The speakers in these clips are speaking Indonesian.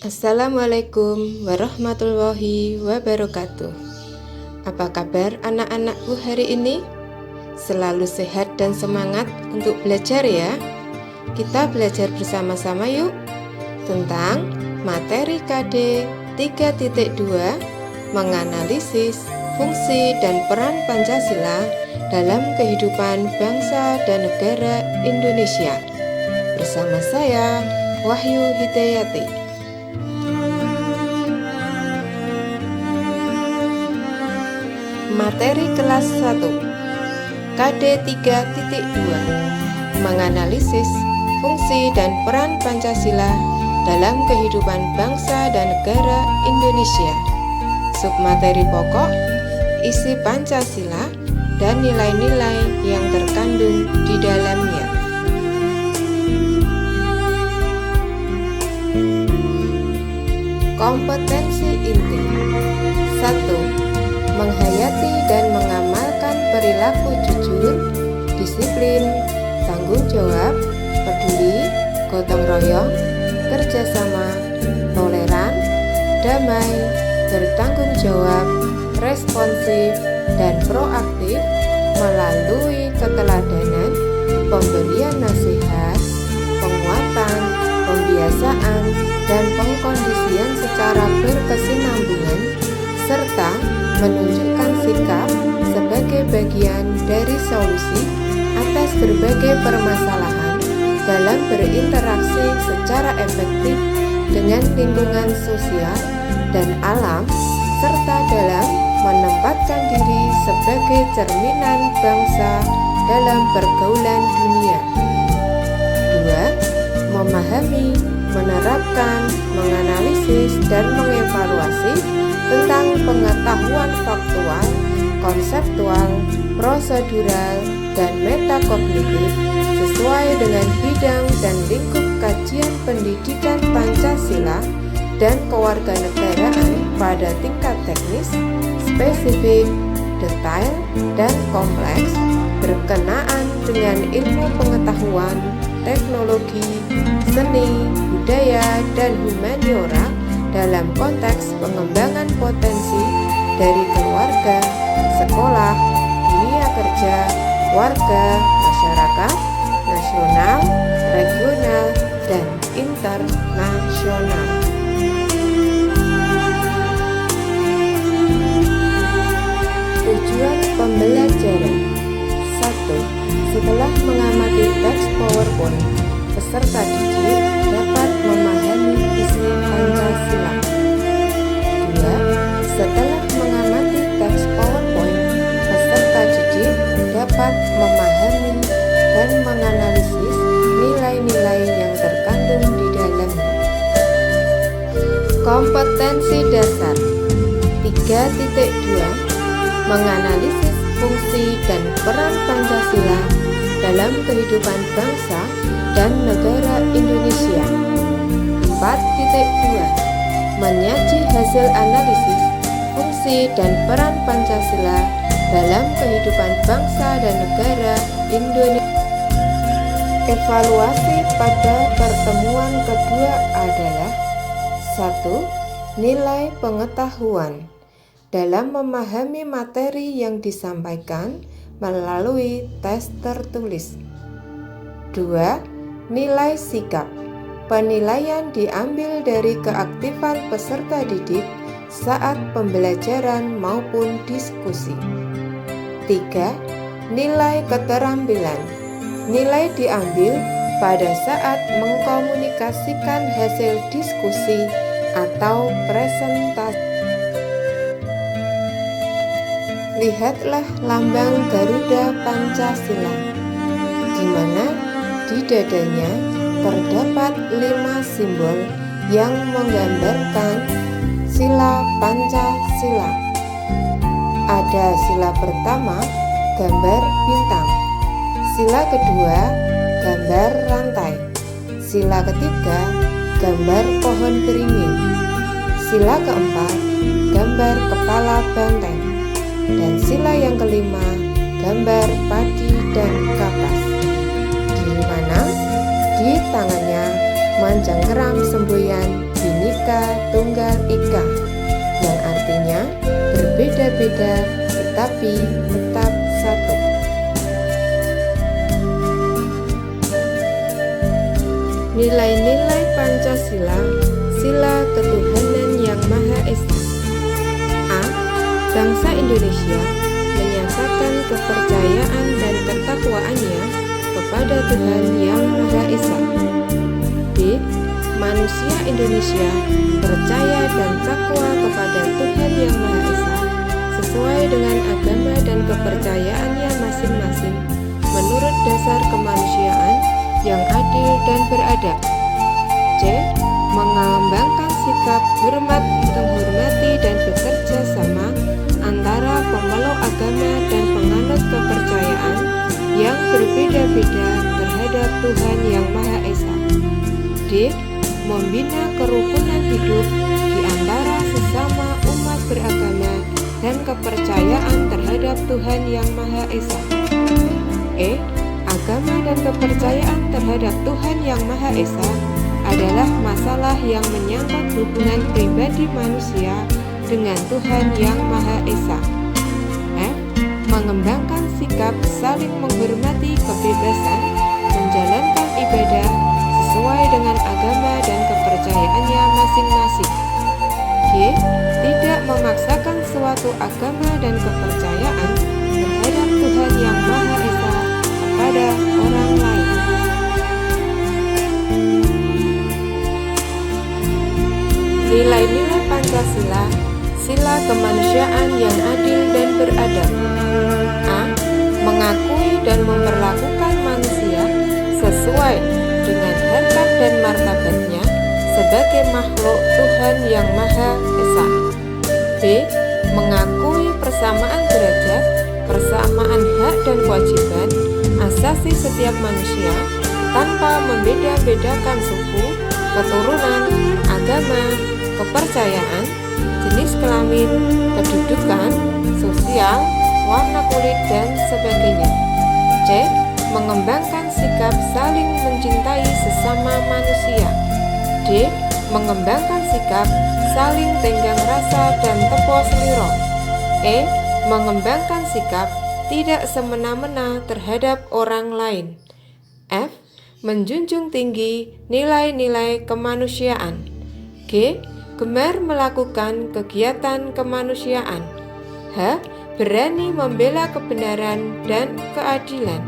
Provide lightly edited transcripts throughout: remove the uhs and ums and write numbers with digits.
Assalamualaikum warahmatullahi wabarakatuh. Apa kabar anak-anakku hari ini? Selalu sehat dan semangat untuk belajar ya. Kita belajar bersama-sama yuk tentang materi KD 3.2 menganalisis fungsi dan peran Pancasila dalam kehidupan bangsa dan negara Indonesia. Bersama saya, Wahyu Hidayati. Materi kelas 1 KD 3.2 menganalisis fungsi dan peran Pancasila dalam kehidupan bangsa dan negara Indonesia. Submateri pokok, isi Pancasila dan nilai-nilai yang terkandung di dalamnya. Kompetensi inti 1. Menghayati dan mengamalkan perilaku jujur, disiplin, tanggung jawab, peduli, gotong royong, kerjasama, toleran, damai, bertanggung jawab, responsif, dan proaktif melalui keteladanan, pemberian nasihat, penguatan, pembiasaan, dan pengkondisian secara berkesinambungan, serta menunjukkan sikap sebagai bagian dari solusi atas berbagai permasalahan dalam berinteraksi secara efektif dengan lingkungan sosial dan alam, serta dalam menempatkan diri sebagai cerminan bangsa dalam pergaulan dunia. 2. Memahami, menerapkan, menganalisis, dan mengevaluasi tentang pengetahuan faktual, konseptual, prosedural, dan metakognitif sesuai dengan bidang dan lingkup kajian pendidikan Pancasila dan kewarganegaraan pada tingkat teknis, spesifik, detail, dan kompleks berkenaan dengan ilmu pengetahuan, teknologi, seni, budaya, dan humaniora dalam konteks pengembangan potensi dari keluarga, sekolah, dunia kerja, warga, masyarakat, nasional, regional, dan internasional. Tujuan pembelajaran 1. Setelah mengamati teks PowerPoint, peserta didik dapat memahami isi Pancasila. 2. Setelah mengamati teks PowerPoint, peserta didik dapat memahami dan menganalisis nilai-nilai yang terkandung di dalamnya. Kompetensi dasar 3.2 menganalisis fungsi dan peran Pancasila dalam kehidupan bangsa dan negara Indonesia. 4.2 menyaji hasil analisis fungsi dan peran Pancasila dalam kehidupan bangsa dan negara Indonesia. Evaluasi pada pertemuan kedua adalah 1. Nilai pengetahuan dalam memahami materi yang disampaikan melalui tes tertulis. 2. Nilai sikap. Penilaian diambil dari keaktifan peserta didik saat pembelajaran maupun diskusi. 3. Nilai keterampilan. Nilai diambil pada saat mengkomunikasikan hasil diskusi atau presentasi. Lihatlah lambang Garuda Pancasila, di mana di dadanya terdapat 5 simbol yang menggambarkan sila Pancasila. Ada sila pertama, gambar bintang. Sila kedua, gambar rantai. Sila ketiga, gambar pohon beringin. Sila keempat, gambar kepala banteng. Dan sila yang kelima, gambar padi dan kapas, di mana di tangannya mencengkeram semboyan bineka Bhinneka Tunggal Ika, yang artinya berbeda-beda tetapi tetap satu. Nilai-nilai Pancasila, sila ketuhanan yang Maha Esa. A. Bangsa Indonesia menyatakan kepercayaan dan ketakwaannya kepada Tuhan yang Maha Esa. B. Manusia Indonesia percaya dan takwa kepada Tuhan yang Maha Esa sesuai dengan agama dan kepercayaannya masing-masing menurut dasar kemanusiaan yang adil dan beradab. C. Mengembangkan sikap hormat, menghormati dan bekerja sama antara pemeluk agama dan penganut kepercayaan yang berbeda-beda terhadap Tuhan yang Maha Esa. D. Membina kerukunan hidup di antara sesama umat beragama dan kepercayaan terhadap Tuhan yang Maha Esa. E. Agama dan kepercayaan terhadap Tuhan yang Maha Esa adalah masalah yang menyangkut hubungan pribadi manusia dengan Tuhan yang Maha Esa. F. Mengembangkan sikap saling menghormati kebebasan menjalankan ibadah sesuai dengan agama dan kepercayaannya masing-masing. G. Tidak memaksakan suatu agama dan kepercayaan terhadap Tuhan yang Maha Esa kepada orang lain. Nilai-nilai Pancasila, sila kemanusiaan yang adil dan beradab. A. Mengakui dan memperlakukan manusia sesuai dengan harkat dan martabatnya sebagai makhluk Tuhan yang Maha Esa. B. Mengakui persamaan derajat, persamaan hak dan kewajiban asasi setiap manusia tanpa membeda-bedakan suku, keturunan, agama, kepercayaan, jenis kelamin, kedudukan, sosial, warna kulit, dan sebagainya. C. Mengembangkan sikap saling mencintai sesama manusia. D. Mengembangkan sikap saling tenggang rasa dan tepo seliro. E. Mengembangkan sikap tidak semena-mena terhadap orang lain. F. Menjunjung tinggi nilai-nilai kemanusiaan. G. Gemar melakukan kegiatan kemanusiaan. H. Berani membela kebenaran dan keadilan.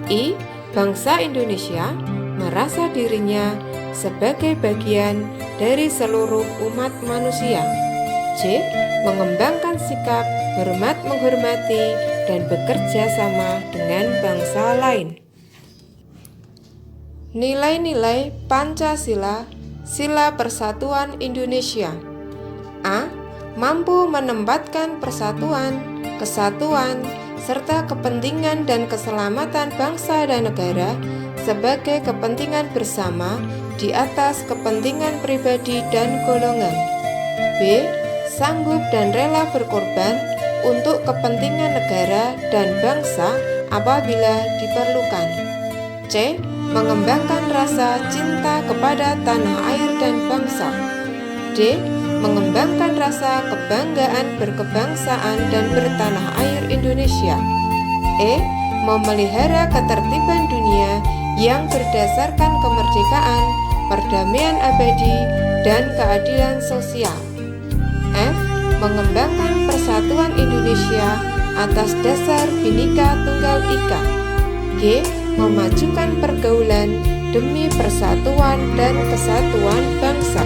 I. Bangsa Indonesia merasa dirinya sebagai bagian dari seluruh umat manusia. C. Mengembangkan sikap hormat menghormati dan bekerja sama dengan bangsa lain. Nilai-nilai Pancasila, sila persatuan Indonesia. A. Mampu menempatkan persatuan, kesatuan, serta kepentingan dan keselamatan bangsa dan negara sebagai kepentingan bersama di atas kepentingan pribadi dan golongan. B. Sanggup dan rela berkorban untuk kepentingan negara dan bangsa apabila diperlukan. C. Mengembangkan rasa cinta kepada tanah air dan bangsa. D. Mengembangkan rasa kebanggaan berkebangsaan dan bertanah air Indonesia. E. Memelihara ketertiban dunia yang berdasarkan kemerdekaan, perdamaian abadi, dan keadilan sosial. F. Mengembangkan persatuan Indonesia atas dasar Bhinneka Tunggal Ika. G. Memajukan pergaulan demi persatuan dan kesatuan bangsa.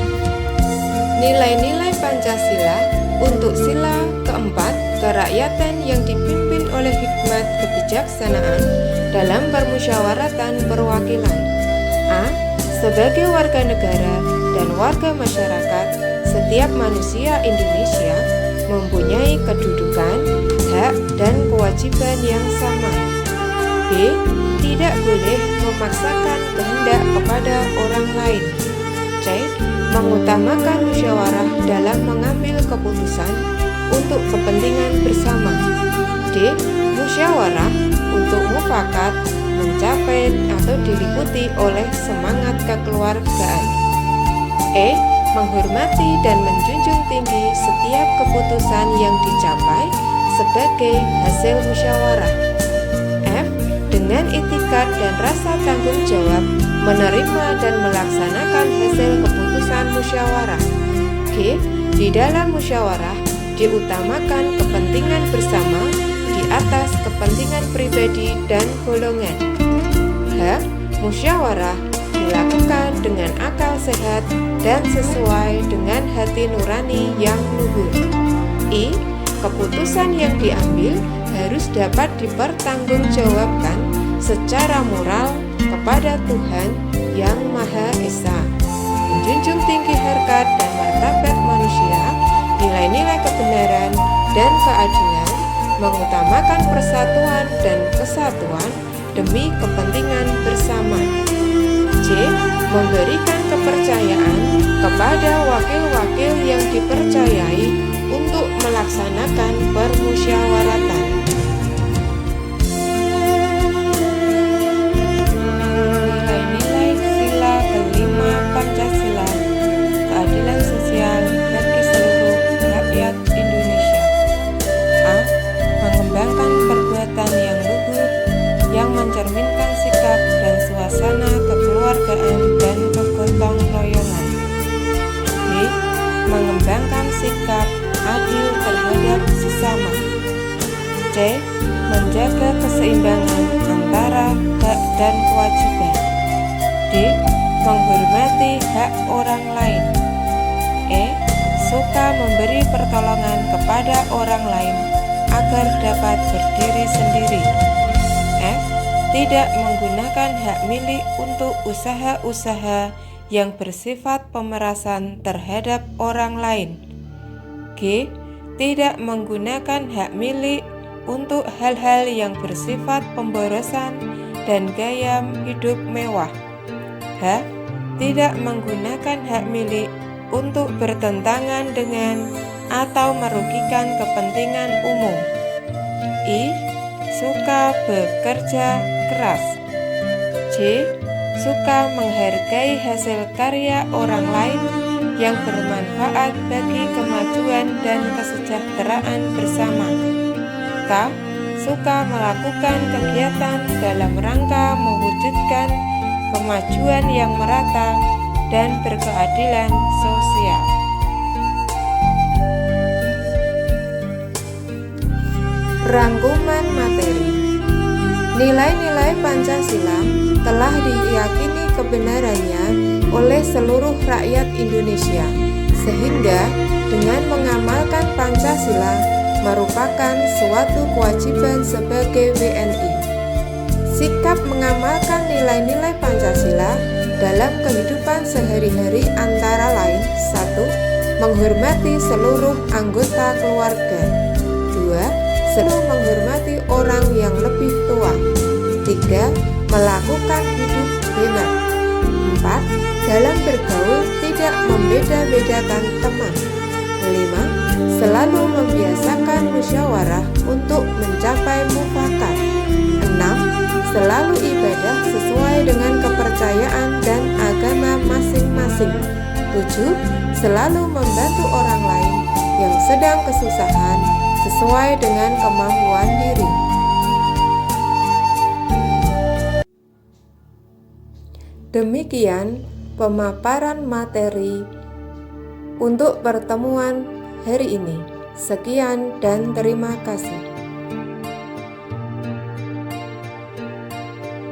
Nilai-nilai Pancasila untuk sila keempat, kerakyatan yang dipimpin oleh hikmat kebijaksanaan dalam permusyawaratan perwakilan. A. Sebagai warga negara dan warga masyarakat, setiap manusia Indonesia mempunyai kedudukan, hak, dan kewajiban yang sama. B. Tidak boleh memaksakan kehendak kepada orang lain. C. Mengutamakan musyawarah dalam mengambil keputusan untuk kepentingan bersama. D. Musyawarah untuk mufakat mencapai atau diliputi oleh semangat kekeluargaan. E. menghormati dan menjunjung tinggi setiap keputusan yang dicapai sebagai hasil musyawarah. F. Dengan itikat dan rasa tanggung jawab menerima dan melaksanakan hasil keputusan musyawarah. G. Di dalam musyawarah diutamakan kepentingan bersama di atas kepentingan pribadi dan golongan. H. Musyawarah dilakukan dengan akal sehat dan sesuai dengan hati nurani yang luhur. I. Keputusan yang diambil harus dapat dipertanggungjawabkan secara moral kepada Tuhan yang Maha Esa. Menjunjung tinggi harkat dan martabat manusia, nilai-nilai kebenaran dan keadilan, mengutamakan persatuan dan kesatuan demi kepentingan bersama. J. Memberikan kepercayaan kepada wakil-wakil yang dipercayai untuk melaksanakan permusyawaratan. Nilai-nilai sila kelima Pancasila, keadilan sosial bagi seluruh rakyat Indonesia. A. Mengembangkan perbuatan yang luhur yang mencerminkan sikap dan suasana kekeluargaan dan kegotong royongan. B. Mengembangkan sikap adil terhadap sesama. C. Menjaga keseimbangan antara hak dan kewajiban. D. Menghormati hak orang lain. E. Suka memberi pertolongan kepada orang lain agar dapat berdiri sendiri. F. Tidak menggunakan hak milik untuk usaha-usaha yang bersifat pemerasan terhadap orang lain. G. Tidak menggunakan hak milik untuk hal-hal yang bersifat pemborosan dan gaya hidup mewah. H. Tidak menggunakan hak milik untuk bertentangan dengan atau merugikan kepentingan umum. I. Suka bekerja keras. J. Suka menghargai hasil karya orang lain yang bermanfaat bagi kemajuan dan kesejahteraan bersama. K. Suka melakukan kegiatan dalam rangka mewujudkan kemajuan yang merata dan berkeadilan sosial. Rangkuman materi. Nilai-nilai Pancasila telah diyakini kebenarannya oleh seluruh rakyat Indonesia, sehingga dengan mengamalkan Pancasila merupakan suatu kewajiban sebagai WNI. Sikap mengamalkan nilai-nilai Pancasila dalam kehidupan sehari-hari antara lain: 1. Menghormati seluruh anggota keluarga. 2. Selalu menghormati orang yang lebih tua. 3. Melakukan hidup hemat. 4. Dalam bergaul tidak membeda-bedakan teman. 5. Selalu membiasakan musyawarah untuk mencapai mufakat. 6. Selalu ibadah sesuai dengan kepercayaan dan agama masing-masing. 7. Selalu membantu orang lain yang sedang kesusahan sesuai dengan kemampuan diri. Demikian pemaparan materi untuk pertemuan hari ini. Sekian dan terima kasih.